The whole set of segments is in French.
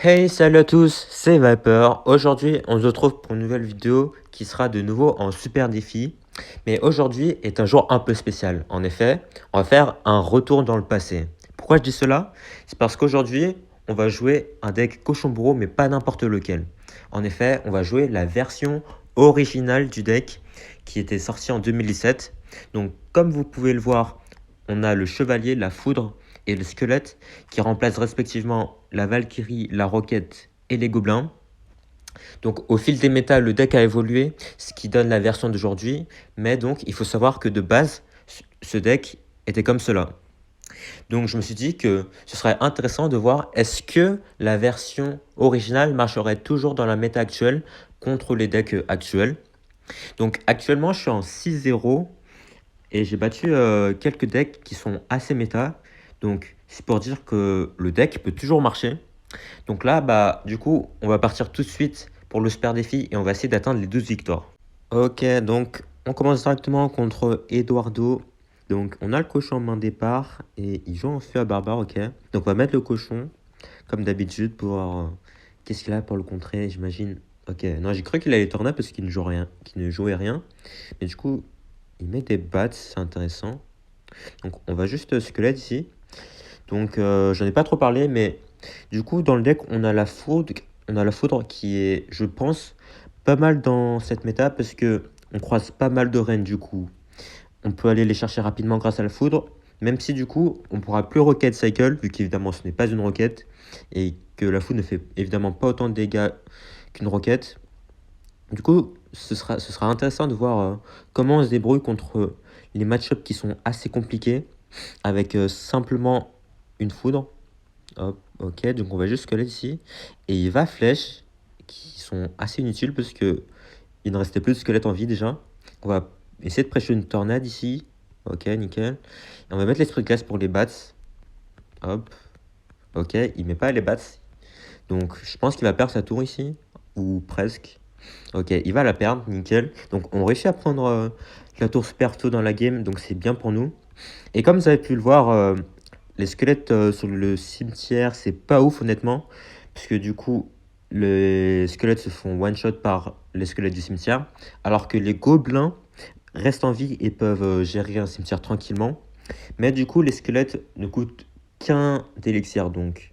Hey, salut à tous, c'est Viper. Aujourd'hui, on se retrouve pour une nouvelle vidéo qui sera de nouveau en super défi. Mais aujourd'hui est un jour un peu spécial. En effet, on va faire un retour dans le passé. Pourquoi je dis cela? C'est parce qu'aujourd'hui, on va jouer un deck cochon bourreau, mais pas n'importe lequel. En effet, on va jouer la version originale du deck qui était sortie en 2017. Donc, comme vous pouvez le voir, on a le chevalier, la foudre et le squelette qui remplacent respectivement la Valkyrie, la Roquette et les Gobelins. Donc au fil des méta, le deck a évolué, ce qui donne la version d'aujourd'hui. Mais donc il faut savoir que de base, ce deck était comme cela. Donc je me suis dit que ce serait intéressant de voir est-ce que la version originale marcherait toujours dans la méta actuelle contre les decks actuels. Donc actuellement je suis en 6-0 et j'ai battu quelques decks qui sont assez méta. Donc c'est pour dire que le deck peut toujours marcher. Donc là, du coup, on va partir tout de suite pour le super défi et on va essayer d'atteindre les 12 victoires. Ok, donc on commence directement contre Eduardo. Donc on a le cochon en main départ et il joue en feu à barbare, ok. Donc on va mettre le cochon, comme d'habitude, pour voir qu'est-ce qu'il a pour le contrer, j'imagine. Ok, non, j'ai cru qu'il allait turn up parce qu'il ne joue rien, qu'il ne jouait rien. Mais du coup, il met des bats, c'est intéressant. Donc on va juste squelette ici. Donc j'en ai pas trop parlé, mais du coup dans le deck on a la foudre qui est, je pense, pas mal dans cette méta parce que on croise pas mal de reines du coup. On peut aller les chercher rapidement grâce à la foudre, même si du coup on pourra plus rocket cycle vu qu'évidemment ce n'est pas une roquette et que la foudre ne fait évidemment pas autant de dégâts qu'une roquette. Du coup, ce sera intéressant de voir comment on se débrouille contre les match-ups qui sont assez compliqués avec simplement une foudre. Hop, ok, donc on va juste squelette ici. Et il va flèche, qui sont assez inutiles parce que il ne restait plus de squelette en vie déjà. On va essayer de prêcher une tornade ici. Ok, nickel. Et on va mettre l'esprit de glace pour les bats. Hop, ok, il met pas les bats. Donc je pense qu'il va perdre sa tour ici. Ou presque. Ok, il va la perdre, nickel. Donc on réussit à prendre la tour super tôt dans la game, donc c'est bien pour nous. Et comme vous avez pu le voir, les squelettes sur le cimetière, c'est pas ouf honnêtement. Parce que du coup, les squelettes se font one-shot par les squelettes du cimetière. Alors que les gobelins restent en vie et peuvent gérer un cimetière tranquillement. Mais du coup, les squelettes ne coûtent qu'un d'élixir. Donc,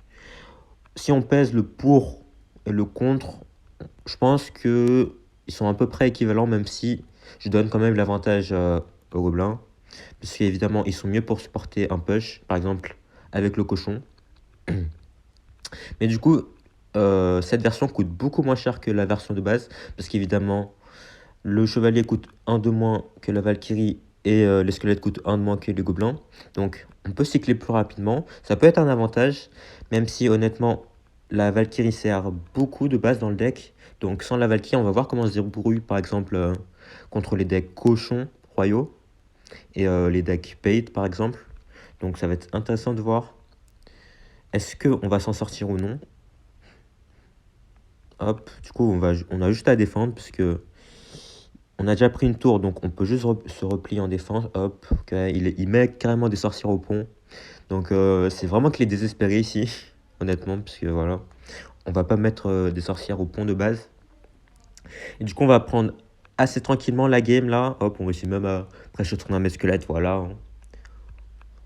si on pèse le pour et le contre, je pense que ils sont à peu près équivalents, même si je donne quand même l'avantage aux gobelins. Parce qu'évidemment, ils sont mieux pour supporter un push, par exemple avec le cochon. Mais du coup, cette version coûte beaucoup moins cher que la version de base. Parce qu'évidemment, le chevalier coûte 1 de moins que la Valkyrie et les squelettes coûtent 1 de moins que les gobelins. Donc, on peut cycler plus rapidement. Ça peut être un avantage, même si honnêtement, la Valkyrie sert beaucoup de base dans le deck. Donc, sans la Valkyrie, on va voir comment on se débrouille, par exemple, contre les decks cochons royaux et les decks bait, par exemple. Donc, ça va être intéressant de voir est-ce qu'on va s'en sortir ou non. Hop, du coup, on a juste à défendre parce que on a déjà pris une tour, donc on peut juste se replier en défense. Hop, ok, il met carrément des sorcières au pont. Donc c'est vraiment qu'il est désespéré ici, honnêtement, parce que voilà, on va pas mettre des sorcières au pont de base. Et du coup, on va prendre assez tranquillement la game là. Hop, on réussit même à presque tourner un squelette, voilà. Hein.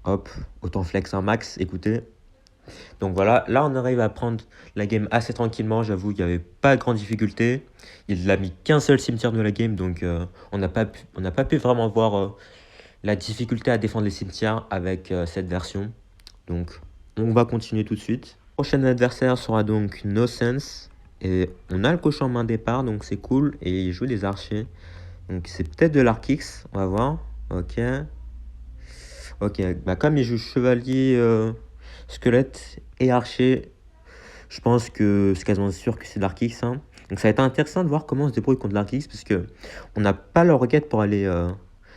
Hop, autant flex un max, écoutez. Donc voilà, là on arrive à prendre la game assez tranquillement, j'avoue, il n'y avait pas de grande difficulté. Il n'a mis qu'un seul cimetière de la game, donc on n'a pas pu vraiment voir la difficulté à défendre les cimetières avec cette version. Donc on va continuer tout de suite. Le prochain adversaire sera donc No Sense. Et on a le cochon en main départ, donc c'est cool. Et il joue des archers. Donc c'est peut-être de l'Arkix, on va voir. Ok. Ok, comme il joue chevalier, squelette et archer, je pense que c'est quasiment sûr que c'est l'Arkix. Hein. Donc ça va être intéressant de voir comment on se débrouille contre l'Arkix, parce que on n'a pas leur roquette pour aller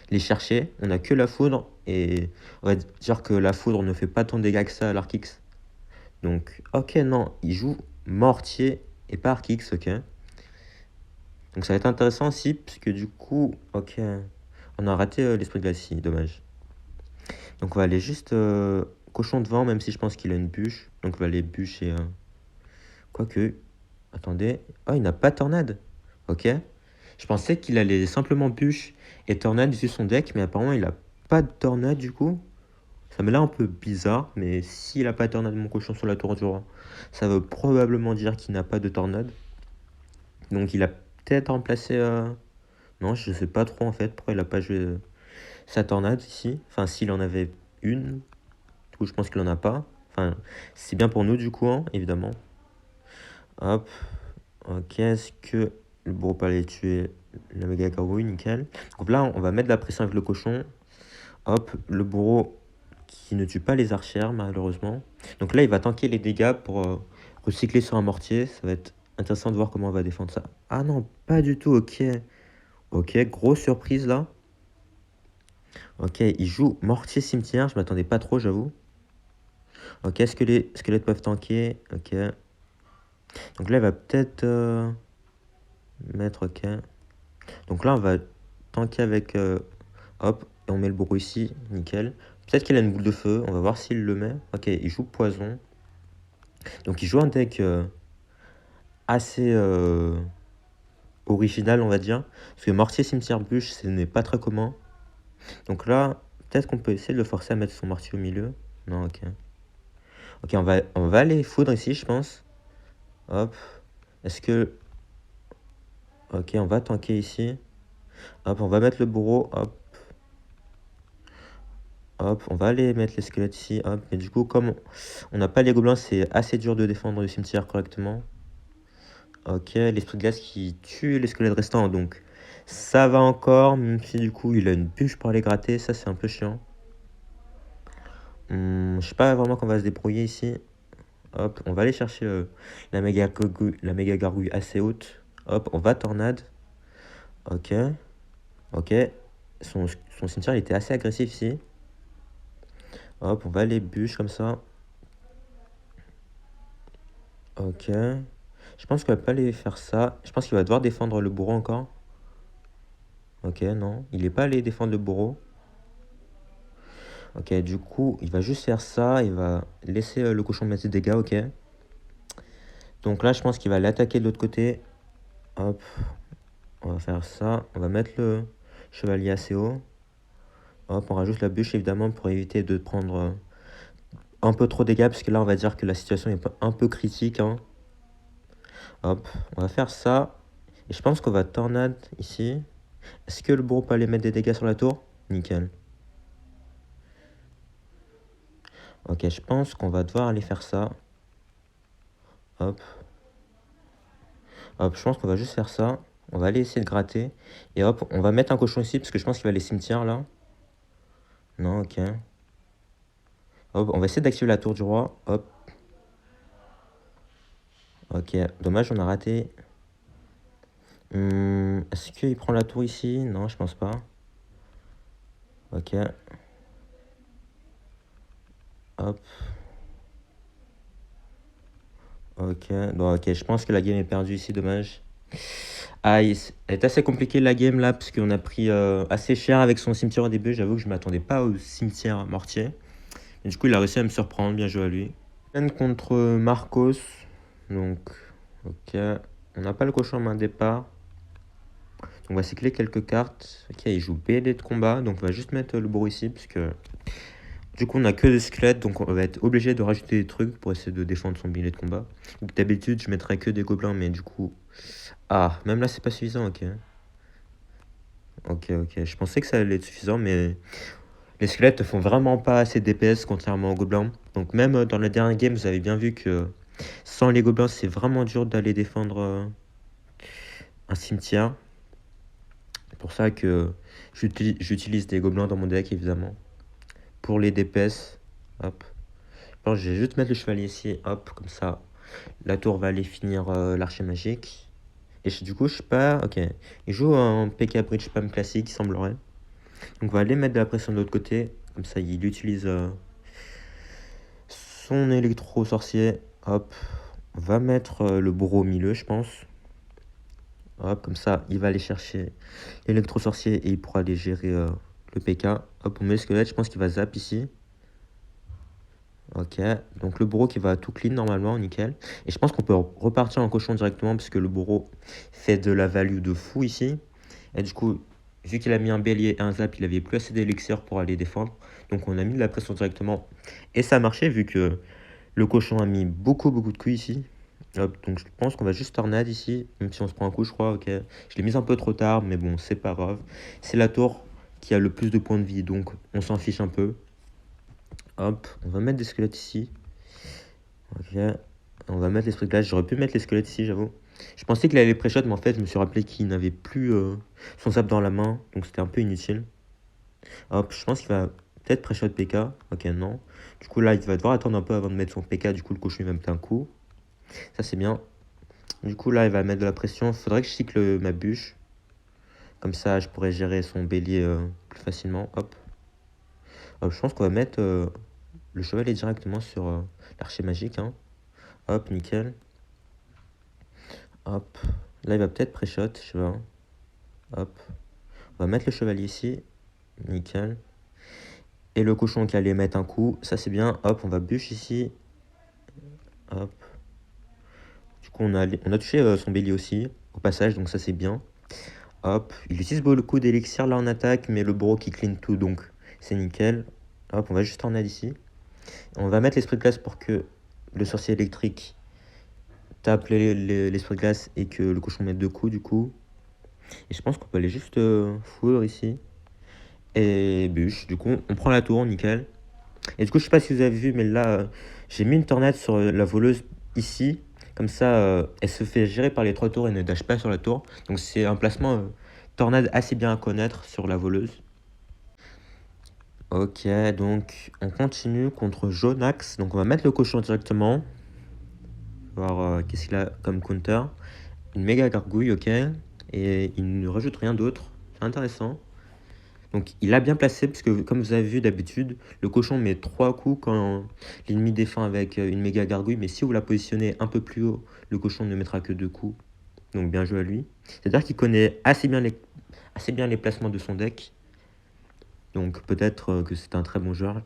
les chercher. On n'a que la foudre, et on va dire que la foudre ne fait pas tant de dégâts que ça à l'Arkix. Donc, ok, non, il joue mortier et pas Arkix, ok. Donc ça va être intéressant aussi, parce que du coup, ok, on a raté l'esprit de glace ici, dommage. Donc on va aller juste cochon devant, même si je pense qu'il a une bûche. Donc on va aller bûche et Quoique, attendez. Ah, il n'a pas tornade. Ok. Je pensais qu'il allait simplement bûche et tornade vu son deck, mais apparemment il a pas de tornade du coup. Ça me l'air un peu bizarre, mais s'il a pas de tornade mon cochon sur la tour du roi, ça veut probablement dire qu'il n'a pas de tornade. Donc il a peut-être remplacé... Non, je sais pas trop en fait pourquoi il a pas joué sa tornade ici. Enfin, s'il en avait une, du coup je pense qu'il en a pas. Enfin, c'est bien pour nous du coup, hein, évidemment. Hop. Ok, est-ce que le bourreau peut aller tuer la méga gargouille? Nickel. Donc là, on va mettre de la pression avec le cochon. Hop, le bourreau qui ne tue pas les archères, malheureusement. Donc là, il va tanker les dégâts pour recycler sur un mortier. Ça va être intéressant de voir comment on va défendre ça. Ah non, pas du tout, ok. Ok, grosse surprise là. Ok, il joue mortier cimetière. Je m'attendais pas trop, j'avoue. Ok, est-ce que les squelettes peuvent tanker? Ok. Donc là, il va peut-être mettre... Ok. Donc là, on va tanker avec... hop, et on met le bourreau ici. Nickel. Peut-être qu'il a une boule de feu. On va voir s'il le met. Ok, il joue poison. Donc il joue un deck assez original, on va dire. Parce que mortier, cimetière, bûche, ce n'est pas très commun. Donc là, peut-être qu'on peut essayer de le forcer à mettre son mortier au milieu. Non, ok. Ok, on va aller foudre ici, je pense. Hop. Est-ce que... Ok, on va tanker ici. Hop, on va mettre le bourreau. Hop. Hop, on va aller mettre les squelettes ici. Hop. Mais du coup, comme on n'a pas les gobelins, c'est assez dur de défendre le cimetière correctement. Ok, l'esprit de glace qui tue les squelettes restants. Donc, ça va encore. Même si du coup, il a une bûche pour aller gratter. Ça, c'est un peu chiant. Je sais pas vraiment qu'on va se débrouiller ici. Hop, on va aller chercher la méga gargouille assez haute. Hop, on va tornade. Ok. Ok. Son cimetière il était assez agressif ici. Hop, on va aller bûche comme ça. Ok. Je pense qu'il va pas aller faire ça. Je pense qu'il va devoir défendre le bourreau encore. Ok, non. Il est pas allé défendre le bourreau. Ok, du coup, il va juste faire ça. Il va laisser le cochon mettre ses dégâts, ok. Donc là, je pense qu'il va l'attaquer de l'autre côté. Hop. On va faire ça. On va mettre le chevalier assez haut. Hop, on rajoute la bûche évidemment pour éviter de prendre un peu trop de dégâts. Parce que là, on va dire que la situation est un peu critique, hein. Hop, on va faire ça. Et je pense qu'on va tornade ici. Est-ce que le bourreau peut aller mettre des dégâts sur la tour? Nickel. Ok, je pense qu'on va devoir aller faire ça. Hop. Hop, je pense qu'on va juste faire ça. On va aller essayer de gratter. Et hop, on va mettre un cochon ici parce que je pense qu'il va aller cimetière là. Non, ok. Hop, on va essayer d'activer la tour du roi. Hop. Ok, dommage, on a raté. Est-ce qu'il prend la tour ici? Non, je pense pas. Ok. Hop. Ok. Bon, ok, je pense que la game est perdue ici, dommage. Ah, elle est assez compliquée la game là, parce qu'on a pris assez cher avec son cimetière au début. J'avoue que je m'attendais pas au cimetière mortier. Et du coup, il a réussi à me surprendre, bien joué à lui. Peine contre Marcos. Donc, ok. On n'a pas le cochon en main départ. Donc, on va cycler quelques cartes. Ok, il joue BD de combat. Donc, on va juste mettre le bourreau ici, parce que du coup, on a que des squelettes. Donc, on va être obligé de rajouter des trucs pour essayer de défendre son billet de combat. Donc, d'habitude, je mettrais que des gobelins, mais du coup. Ah, même là, c'est pas suffisant, ok. Ok, ok. Je pensais que ça allait être suffisant, mais les squelettes ne font vraiment pas assez DPS contrairement aux gobelins. Donc même dans le dernier game, vous avez bien vu que sans les gobelins, c'est vraiment dur d'aller défendre un cimetière. C'est pour ça que j'utilise des gobelins dans mon deck, évidemment. Pour les DPS, hop. Alors, je vais juste mettre le chevalier ici, hop, comme ça. La tour va aller finir l'archer magique. Et du coup, je sais pas, ok. Il joue un PK Bridge Spam classique, il semblerait. Donc on va aller mettre de la pression de l'autre côté. Comme ça, il utilise son électro-sorcier. Hop. On va mettre le bourreau au milieu, je pense. Hop, comme ça, il va aller chercher l'électro-sorcier et il pourra aller gérer le PK. Hop, on met le squelette. Je pense qu'il va zap ici. Ok, donc le bourreau qui va tout clean normalement, nickel. Et je pense qu'on peut repartir en cochon directement parce que le bourreau fait de la value de fou ici. Et du coup, vu qu'il a mis un bélier et un zap, il avait plus assez d'élixir pour aller défendre. Donc on a mis de la pression directement. Et ça a marché vu que le cochon a mis beaucoup de coups ici. Hop, donc je pense qu'on va juste tornade ici, même si on se prend un coup, je crois. Ok, je l'ai mise un peu trop tard, mais bon, c'est pas grave. C'est la tour qui a le plus de points de vie, donc on s'en fiche un peu. Hop, on va mettre des squelettes ici. Ok, on va mettre l'esprit de glace. J'aurais pu mettre les squelettes ici, j'avoue. Je pensais qu'il allait pré-shot, mais en fait, je me suis rappelé qu'il n'avait plus son zap dans la main, donc c'était un peu inutile. Hop, je pense qu'il va peut-être pré-shot PK. Ok, non. Du coup, là, il va devoir attendre un peu avant de mettre son PK. Du coup, le cochon, il va mettre un coup. Ça, c'est bien. Du coup, là, il va mettre de la pression. Faudrait que je cycle ma bûche. Comme ça, je pourrais gérer son bélier plus facilement. Hop. Hop, je pense qu'on va mettre le chevalier directement sur l'archer magique. Hein. Hop, nickel. Hop. Là, il va peut-être pré-shot, je sais pas. Hop. On va mettre le chevalier ici. Nickel. Et le cochon qui allait mettre un coup. Ça, c'est bien. Hop, on va bûche ici. Hop. Du coup, on a touché son bélier aussi, au passage, donc ça, c'est bien. Hop. Il utilise beaucoup d'élixir là en attaque, mais le bourreau qui clean tout, donc c'est nickel. Hop, on va juste tornade ici. On va mettre l'esprit de glace pour que le sorcier électrique tape l'esprit de glace et que le cochon mette deux coups, du coup. Et je pense qu'on peut aller juste foudre ici. Et bûche. Du coup, on prend la tour, nickel. Et du coup, je sais pas si vous avez vu, mais là, j'ai mis une tornade sur la voleuse ici. Comme ça, elle se fait gérer par les trois tours et ne dash pas sur la tour. Donc c'est un placement tornade assez bien à connaître sur la voleuse. Ok, donc on continue contre Jonax. Donc on va mettre le cochon directement. Voir qu'est-ce qu'il a comme counter. Une méga gargouille, ok. Et il ne rajoute rien d'autre. C'est intéressant. Donc il a bien placé, parce que comme vous avez vu d'habitude, le cochon met 3 coups quand l'ennemi défend avec une méga gargouille. Mais si vous la positionnez un peu plus haut, le cochon ne mettra que 2 coups. Donc bien joué à lui. C'est-à-dire qu'il connaît assez bien les placements de son deck. Donc peut-être que c'est un très bon joueur.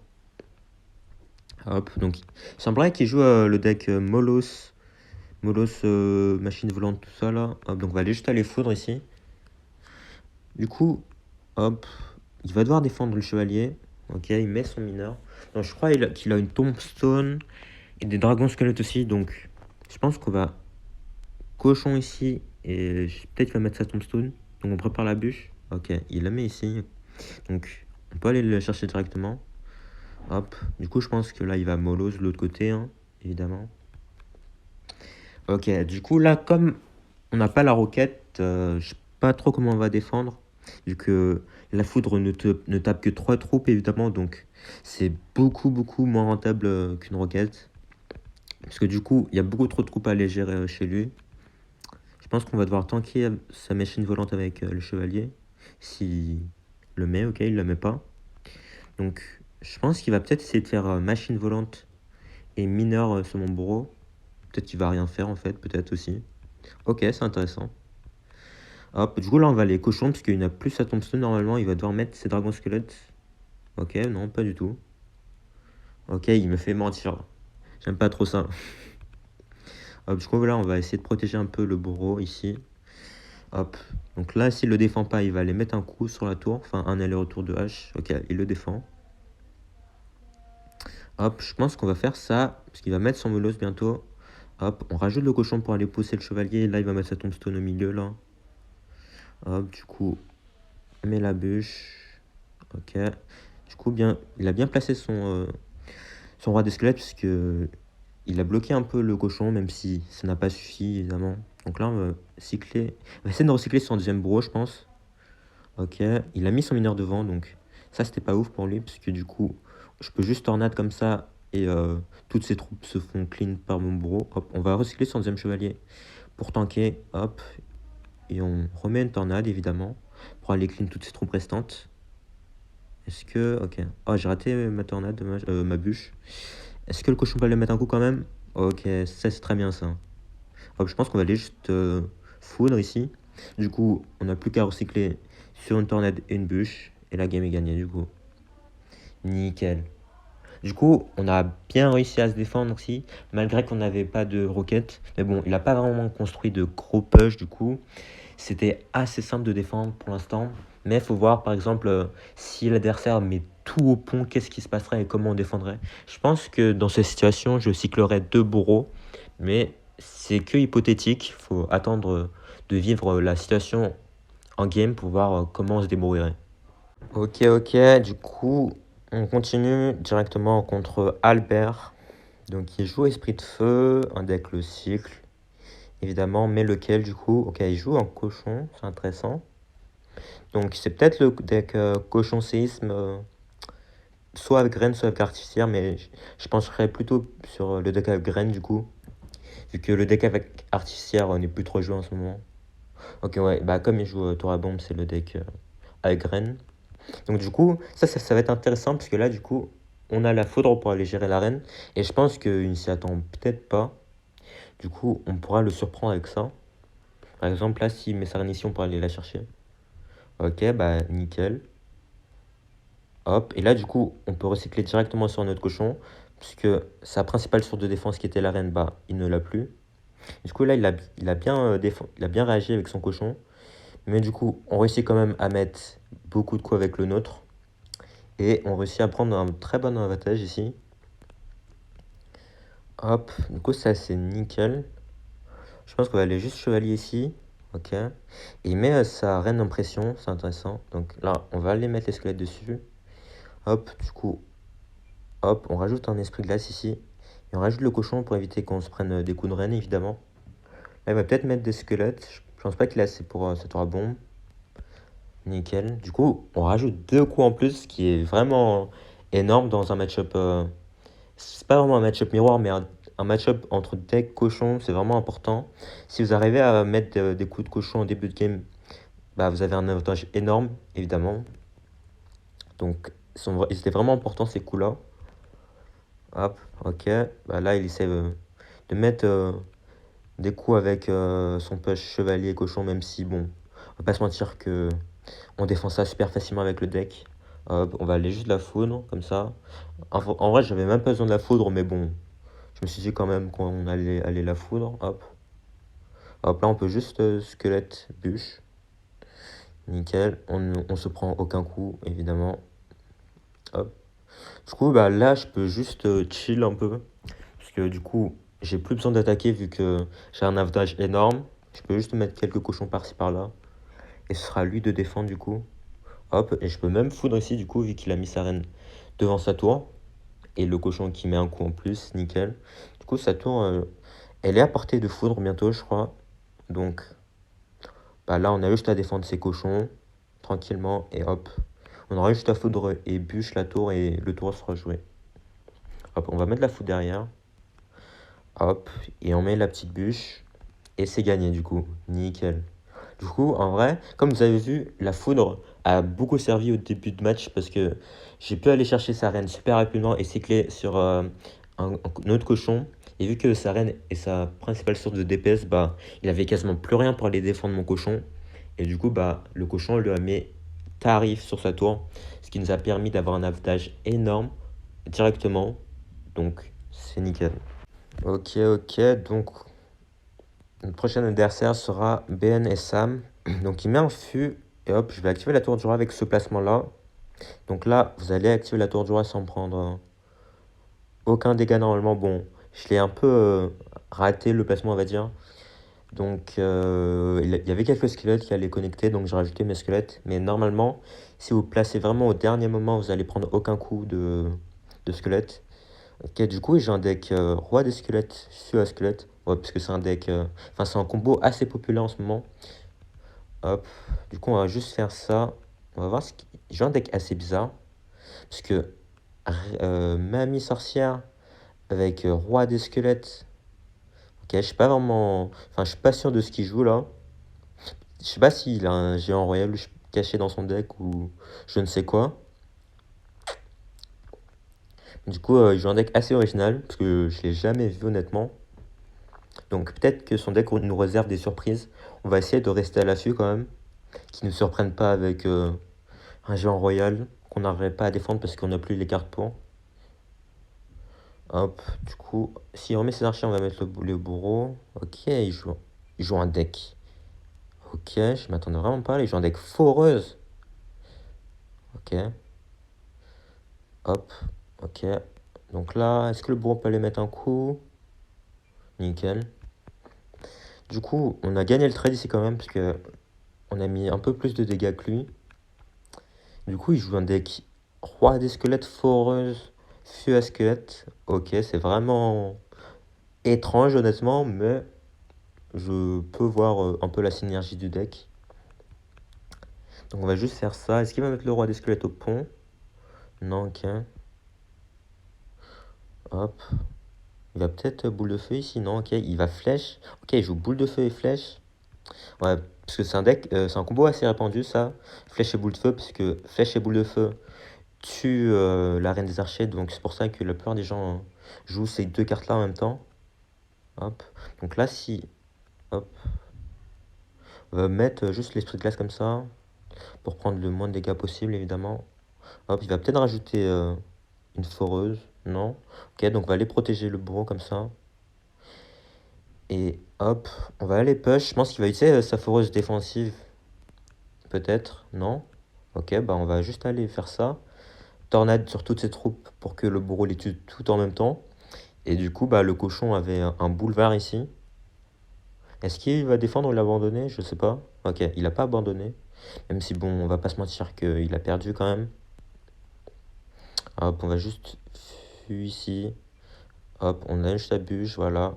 Hop, donc il semblerait qu'il joue le deck Molos. Molos, machine volante, tout ça là. Hop, donc on va aller juste aller foudre ici. Du coup, hop, il va devoir défendre le chevalier. Ok, il met son mineur. Donc je crois qu'il a une tombstone et des dragons squelettes aussi. Donc je pense qu'on va cochon ici. Et peut-être qu'il va mettre sa tombstone. Donc on prépare la bûche. Ok, il la met ici. Donc on peut aller le chercher directement. Hop, du coup je pense que là il va molose de l'autre côté, hein, évidemment. Ok, du coup là comme on n'a pas la roquette, je sais pas trop comment on va défendre. Vu que la foudre ne tape que 3 troupes évidemment, donc c'est beaucoup moins rentable qu'une roquette. Parce que du coup, il y a beaucoup trop de troupes à aller gérer chez lui. Je pense qu'on va devoir tanker sa machine volante avec le chevalier. S'il le met, ok, il le met pas. Donc je pense qu'il va peut-être essayer de faire machine volante et mineur sur mon bourreau. Peut-être qu'il va rien faire en fait, peut-être aussi. Ok, c'est intéressant. Hop, du coup là on va les cochons parce qu'il n'a plus sa tombstone normalement, il va devoir mettre ses dragons squelettes. Ok, non, pas du tout. Ok, il me fait mentir. J'aime pas trop ça. Hop, du coup là on va essayer de protéger un peu le bourreau ici. Hop, donc là s'il le défend pas, il va aller mettre un coup sur la tour, enfin un aller-retour de hache. Ok, il le défend. Hop, je pense qu'on va faire ça, parce qu'il va mettre son melos bientôt. Hop, on rajoute le cochon pour aller pousser le chevalier. Là il va mettre sa tombstone au milieu là. Hop, du coup, on met la bûche. Ok. Du coup, bien, il a bien placé son roi des squelettes, puisque il a bloqué un peu le cochon, même si ça n'a pas suffi, évidemment. Donc là, on va cycler. On va essayer de recycler son deuxième bourreau, je pense. Ok. Il a mis son mineur devant, donc ça, c'était pas ouf pour lui, puisque du coup, je peux juste tornade comme ça, et toutes ses troupes se font clean par mon bourreau. Hop, on va recycler son deuxième chevalier pour tanker. Hop. Et on remet une tornade, évidemment, pour aller clean toutes ses troupes restantes. Est-ce que... Ok. Oh, j'ai raté ma tornade, dommage. Ma bûche. Est-ce que le cochon peut le mettre un coup quand même? Ok, ça c'est très bien ça. Hop, je pense qu'on va aller juste foudre ici. Du coup, on n'a plus qu'à recycler sur une tornade et une bûche. Et la game est gagnée du coup. Nickel. Du coup, on a bien réussi à se défendre aussi, malgré qu'on n'avait pas de roquettes. Mais bon, il n'a pas vraiment construit de gros push, du coup. C'était assez simple de défendre pour l'instant. Mais il faut voir, par exemple, si l'adversaire met tout au pont, qu'est-ce qui se passerait et comment on défendrait. Je pense que dans cette situation, je cyclerais 2 bourreaux. Mais c'est que hypothétique. Il faut attendre de vivre la situation en game pour voir comment on se débrouillerait. Ok, ok. Du coup, on continue directement contre Albert. Donc, il joue Esprit de Feu, un deck le cycle, évidemment, mais lequel du coup? Ok, il joue en cochon, c'est intéressant. Donc, c'est peut-être le deck cochon séisme, soit avec graine, soit avec artificière, mais je pencherais plutôt sur le deck avec graine du coup, vu que le deck avec artificière n'est plus trop joué en ce moment. Ok, ouais, bah comme il joue tour à bombe, c'est le deck avec graine. Donc du coup, ça va être intéressant parce que là, du coup, on a la foudre pour aller gérer l'arène. Et je pense qu'il ne s'y attend peut-être pas. Du coup, on pourra le surprendre avec ça. Par exemple, là, s'il met sa reine ici, on pourra aller la chercher. Ok, bah nickel. Hop, et là, du coup, on peut recycler directement sur notre cochon. Puisque sa principale source de défense qui était l'arène, bah, il ne l'a plus. Du coup, là, il a bien réagi avec son cochon. Mais du coup, on réussit quand même à mettre beaucoup de coups avec le nôtre. Et on réussit à prendre un très bon avantage ici. Hop, du coup ça c'est nickel. Je pense qu'on va aller juste chevalier ici. Ok. Et il met sa reine en pression, c'est intéressant. Donc là, on va aller mettre les squelettes dessus. Hop, du coup, hop, on rajoute un esprit glace ici. Et on rajoute le cochon pour éviter qu'on se prenne des coups de reine, évidemment. Là, il va peut-être mettre des squelettes. Je pense pas qu'il a assez pour cette aura bombe. Nickel. Du coup, on rajoute 2 coups en plus, ce qui est vraiment énorme dans un match-up. C'est pas vraiment un match-up miroir, mais un match-up entre deck cochon, c'est vraiment important. Si vous arrivez à mettre des coups de cochon en début de game, bah, vous avez un avantage énorme, évidemment. Donc, ils étaient vraiment importants ces coups-là. Hop, ok. Bah, là, il essaie de mettre des coups avec son push chevalier et cochon, même si, bon, on va pas se mentir que on défend ça super facilement avec le deck. Hop, on va aller juste la foudre, comme ça. En vrai, j'avais même pas besoin de la foudre, mais bon, je me suis dit quand même qu'on allait aller la foudre. Hop. Hop, là, on peut juste squelette, bûche. Nickel. On se prend aucun coup, évidemment. Hop. Du coup, bah, là, je peux juste chill un peu. Parce que du coup, j'ai plus besoin d'attaquer vu que j'ai un avantage énorme. Je peux juste mettre quelques cochons par-ci par-là. Et ce sera lui de défendre du coup. Hop. Et je peux même foudre ici du coup, vu qu'il a mis sa reine devant sa tour. Et le cochon qui met un coup en plus. Nickel. Du coup, sa tour, elle est à portée de foudre bientôt, je crois. Donc, bah là, on a juste à défendre ses cochons, tranquillement, et hop. On aura juste à foudre et bûche la tour, et le tour sera joué. Hop, on va mettre la foudre derrière. Hop, et on met la petite bûche, et c'est gagné du coup. Nickel. Du coup, en vrai, comme vous avez vu, la foudre a beaucoup servi au début de match, parce que j'ai pu aller chercher sa reine super rapidement et cycler sur un autre cochon. Et vu que sa reine est sa principale source de DPS, bah, il avait quasiment plus rien pour aller défendre mon cochon. Et du coup, bah, le cochon lui a mis tarif sur sa tour, ce qui nous a permis d'avoir un avantage énorme directement. Donc, c'est nickel. Ok, ok, donc notre prochain adversaire sera BN et Sam. Donc, il met un fût et hop, je vais activer la tour du roi avec ce placement-là. Donc là, vous allez activer la tour du roi sans prendre aucun dégât normalement. Bon, je l'ai un peu raté le placement, on va dire. Donc, il y avait quelques squelettes qui allaient connecter, donc j'ai rajouté mes squelettes. Mais normalement, si vous placez vraiment au dernier moment, vous allez prendre aucun coup de squelette. Ok, du coup, j'ai un deck roi des squelettes, sur squelette. Ouais, parce que c'est un deck. Enfin, c'est un combo assez populaire en ce moment. Hop. Du coup, on va juste faire ça. On va voir ce qui. J'ai un deck assez bizarre. Parce que Mamie sorcière avec roi des squelettes. Ok, je suis pas vraiment. Enfin, je suis pas sûr de ce qu'il joue là. Je sais pas s'il a un géant royal caché dans son deck ou je ne sais quoi. Du coup, il joue un deck assez original parce que je l'ai jamais vu honnêtement. Donc peut-être que son deck nous réserve des surprises. On va essayer de rester à l'affût quand même. Qu'il ne surprenne pas avec un géant royal qu'on n'arriverait pas à défendre parce qu'on n'a plus les cartes pour. Hop, du coup, si on remet ses archers, on va mettre le bourreau. Ok, il joue un deck. Ok, je m'attendais vraiment pas. Il joue un deck foreuse. Ok. Hop, ok. Donc là, est-ce que le bourreau peut aller mettre un coup? Nickel. Du coup, on a gagné le trade ici quand même, parce que on a mis un peu plus de dégâts que lui. Du coup, il joue un deck roi des squelettes, foreuse, feu à squelette. Ok, c'est vraiment étrange honnêtement, mais je peux voir un peu la synergie du deck. Donc on va juste faire ça. Est-ce qu'il va mettre le roi des squelettes au pont? Non, ok. Hop. Il va peut-être boule de feu ici, non, ok. Il va flèche. Ok, il joue boule de feu et flèche. Ouais, parce que c'est un deck, c'est un combo assez répandu ça. Flèche et boule de feu, parce que flèche et boule de feu tue la reine des archers. Donc c'est pour ça que la plupart des gens jouent ces deux cartes là en même temps. Hop. Donc là, si. Hop. On va mettre juste l'esprit de glace comme ça. Pour prendre le moins de dégâts possible, évidemment. Hop, il va peut-être rajouter une foreuse. Non. Ok, donc on va aller protéger le bourreau comme ça. Et hop, on va aller push. Je pense qu'il va utiliser sa foreuse défensive. Peut-être. Non. Ok, bah on va juste aller faire ça. Tornade sur toutes ses troupes pour que le bourreau les tue tout en même temps. Et du coup, bah, le cochon avait un boulevard ici. Est-ce qu'il va défendre ou l'abandonner? Je sais pas. Ok, il a pas abandonné. Même si bon, on va pas se mentir qu'il a perdu quand même. Hop, on va juste fuir ici. Hop, on a juste la bûche, voilà.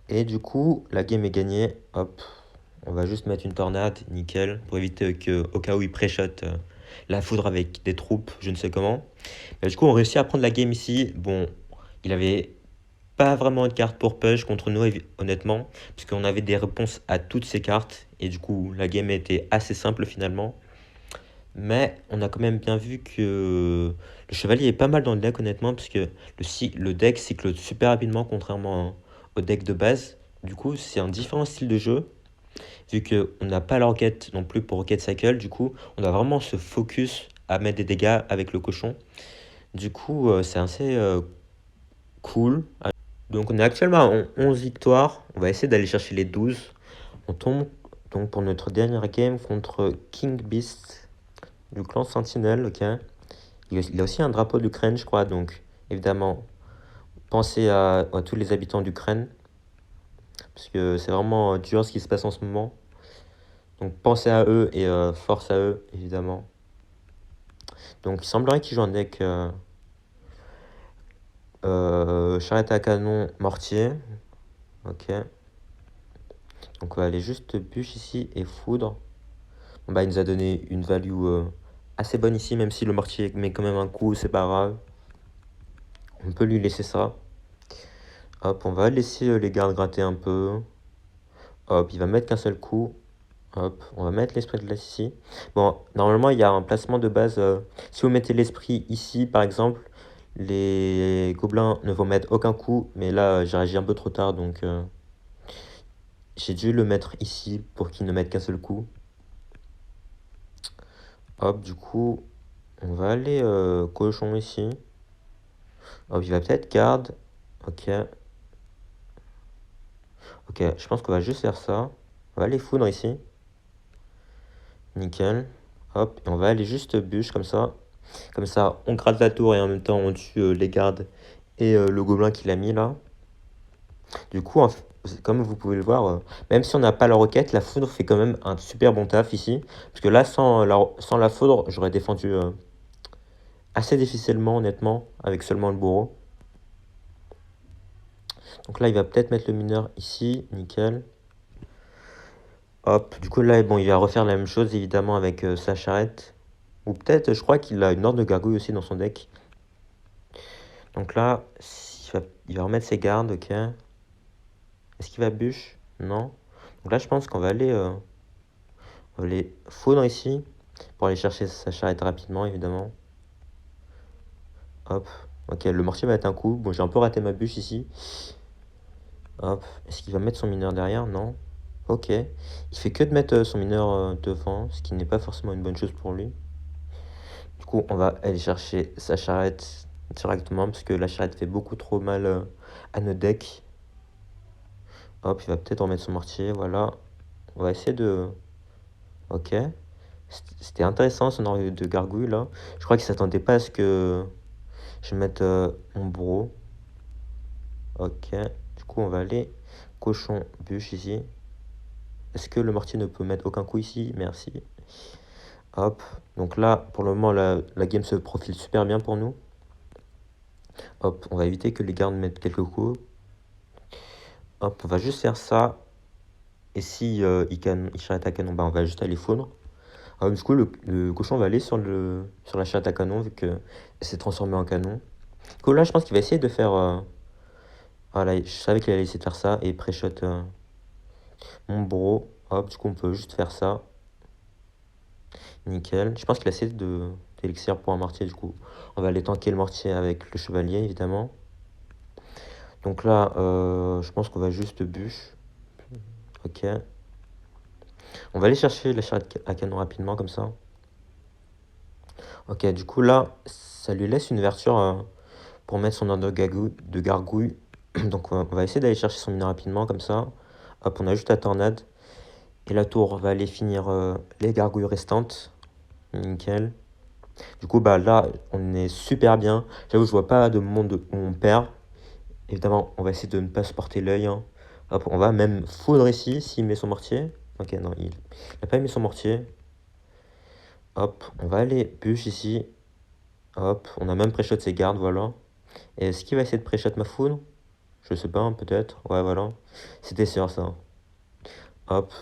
Et du coup, la game est gagnée. Hop, on va juste mettre une tornade, nickel, pour éviter que, au cas où il pré-shot la foudre avec des troupes, je ne sais comment. Mais du coup, on réussit à prendre la game ici. Bon, il avait pas vraiment de carte pour push contre nous, honnêtement, puisqu'on avait des réponses à toutes ces cartes. Et du coup, la game était assez simple finalement. Mais on a quand même bien vu que le chevalier est pas mal dans le deck, honnêtement, parce que le deck cycle super rapidement, contrairement au deck de base. Du coup, c'est un différent style de jeu. Vu qu'on n'a pas la roquette non plus pour Rocket Cycle, du coup, on a vraiment se focus à mettre des dégâts avec le cochon. Du coup, c'est assez cool. Donc, on est actuellement à 11 victoires. On va essayer d'aller chercher les 12. On tombe donc pour notre dernière game contre King Beast du clan Sentinelle, ok. Il a aussi un drapeau d'Ukraine, je crois, donc évidemment, pensez à tous les habitants d'Ukraine, parce que c'est vraiment dur ce qui se passe en ce moment. Donc pensez à eux et force à eux, évidemment. Donc il semblerait qu'ils jouent un deck charrette à canon mortier. Ok. Donc on va aller juste bûche ici et foudre. Bon, bah, il nous a donné une value assez bonne ici, même si le mortier met quand même un coup, c'est pas grave. On peut lui laisser ça. Hop, on va laisser les gardes gratter un peu. Hop, il va mettre qu'un seul coup. Hop, on va mettre l'esprit de glace ici. Bon, normalement, il y a un placement de base. Si vous mettez l'esprit ici, par exemple, les gobelins ne vont mettre aucun coup. Mais là, j'ai réagi un peu trop tard, donc j'ai dû le mettre ici pour qu'il ne mette qu'un seul coup. Hop, du coup, on va aller cochon ici. Hop, il va peut-être garde. Ok. Ok, je pense qu'on va juste faire ça. On va aller foudre ici. Nickel. Hop, et on va aller juste bûche comme ça. Comme ça, on gratte la tour et en même temps, on tue les gardes et le gobelin qu'il a mis là. Du coup, comme vous pouvez le voir, même si on n'a pas la roquette, la foudre fait quand même un super bon taf ici. Parce que là, sans la foudre, j'aurais défendu assez difficilement, honnêtement, avec seulement le bourreau. Donc là, il va peut-être mettre le mineur ici, nickel. Hop, du coup là, bon, il va refaire la même chose évidemment avec sa charrette. Ou peut-être, je crois qu'il a une horde de gargouilles aussi dans son deck. Donc là, il va remettre ses gardes, ok. Est-ce qu'il va bûche? Non. Donc là, je pense on va aller foudre ici pour aller chercher sa charrette rapidement, évidemment. Hop. Ok, le mortier va être un coup. Bon, j'ai un peu raté ma bûche ici. Hop. Est-ce qu'il va mettre son mineur derrière? Non. Ok. Il fait que de mettre son mineur devant, ce qui n'est pas forcément une bonne chose pour lui. Du coup, on va aller chercher sa charrette. directement parce que la charrette fait beaucoup trop mal à notre deck. Hop, il va peut-être remettre son mortier, voilà. On va essayer de... Ok. C'était intéressant son ordre de gargouille là. Je crois qu'il s'attendait pas à ce que je mette mon bourreau. Ok. Du coup, on va aller cochon bûche ici. Est-ce que le mortier ne peut mettre aucun coup ici? Merci. Hop. Donc là, pour le moment, la game se profile super bien pour nous. Hop, on va éviter que les gardes mettent quelques coups. Hop, on va juste faire ça. Et si il charrette à canon, bah, on va juste aller fondre. Alors, du coup, le cochon va aller sur la charrette à canon vu que s'est transformé en canon. Du coup, là, je pense qu'il va essayer de faire... voilà, je savais qu'il allait essayer de faire ça et pré-shot mon bro. Hop, du coup, on peut juste faire ça. Nickel. Je pense qu'il a essayé d'élixir pour un mortier, du coup. On va aller tanker le mortier avec le chevalier, évidemment. Donc là, je pense qu'on va juste bûche. Ok. On va aller chercher la charrette à canon rapidement, comme ça. Ok, du coup, là, ça lui laisse une ouverture pour mettre son ordre de gargouille. Donc, on va essayer d'aller chercher son mine rapidement, comme ça. Hop, on a juste la tornade. Et la tour va aller finir les gargouilles restantes. Nickel. Du coup, bah là, on est super bien. J'avoue, je vois pas de monde où on perd. Évidemment, on va essayer de ne pas se porter l'œil. Hein. Hop, on va même foudre ici s'il met son mortier. Ok, non, il n'a pas mis son mortier. Hop, on va aller bûche ici. Hop, on a même pré-shot ses gardes, voilà. Et est-ce qu'il va essayer de pré-shot ma foudre? Je sais pas, hein, peut-être. Ouais, voilà. C'était sûr, ça. Hop.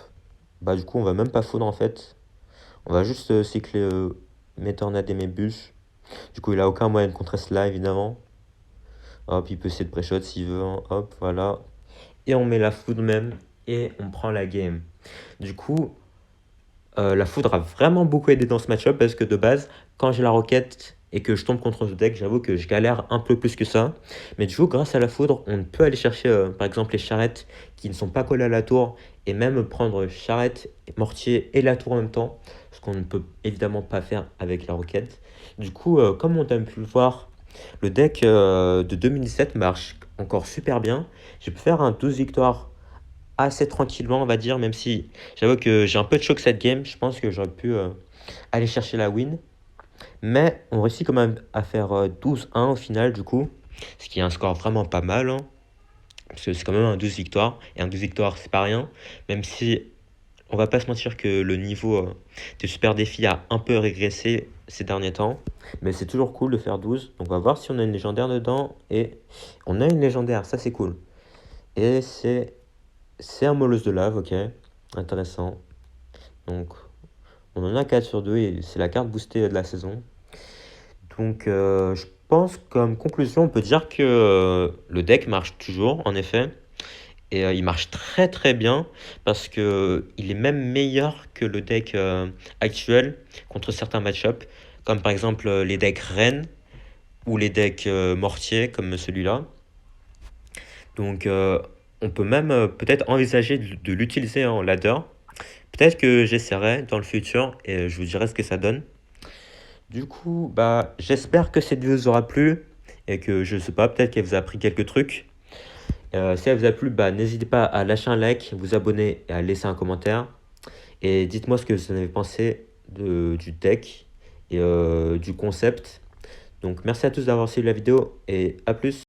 Bah, du coup, on va même pas foudre, en fait. On va juste cycler mes tornades et mes bûches. Du coup, il a aucun moyen de contrer cela, évidemment. Hop, il peut essayer de pré-shot s'il veut. Hein. Hop, voilà. Et on met la foudre même. Et on prend la game. Du coup, la foudre a vraiment beaucoup aidé dans ce match-up parce que de base, quand j'ai la roquette et que je tombe contre ce deck, j'avoue que je galère un peu plus que ça. Mais du coup, grâce à la foudre, on peut aller chercher par exemple les charrettes qui ne sont pas collées à la tour et même prendre charrette, mortier et la tour en même temps, ce qu'on ne peut évidemment pas faire avec la roquette. Du coup, comme on a pu le voir, le deck de 2017 marche encore super bien. J'ai pu faire un 12 victoires assez tranquillement, on va dire, même si j'avoue que j'ai un peu de choc cette game. Je pense que j'aurais pu aller chercher la win. Mais on réussit quand même à faire 12-1 au final, du coup. Ce qui est un score vraiment pas mal. Hein, parce que c'est quand même un 12 victoires. Et un 12 victoires, c'est pas rien. Même si on va pas se mentir que le niveau des super défis a un peu régressé ces derniers temps. Mais c'est toujours cool de faire 12. Donc on va voir si on a une légendaire dedans. Et on a une légendaire, ça c'est cool. Et c'est un molosse de lave, ok. Intéressant. Donc, on en a 4 sur 2 et c'est la carte boostée de la saison. Donc, je pense comme conclusion, on peut dire que le deck marche toujours, en effet. Et il marche très très bien parce que il est même meilleur que le deck actuel contre certains match-ups, comme par exemple les decks Reine ou les decks Mortier comme celui-là. Donc, on peut même peut-être envisager de l'utiliser en ladder. Peut-être que j'essaierai dans le futur et je vous dirai ce que ça donne. Du coup, bah, j'espère que cette vidéo vous aura plu et que, je sais pas, peut-être qu'elle vous a appris quelques trucs. Si elle vous a plu, bah, n'hésitez pas à lâcher un like, vous abonner et à laisser un commentaire. Et dites-moi ce que vous en avez pensé du deck et du concept. Donc, merci à tous d'avoir suivi la vidéo et à plus.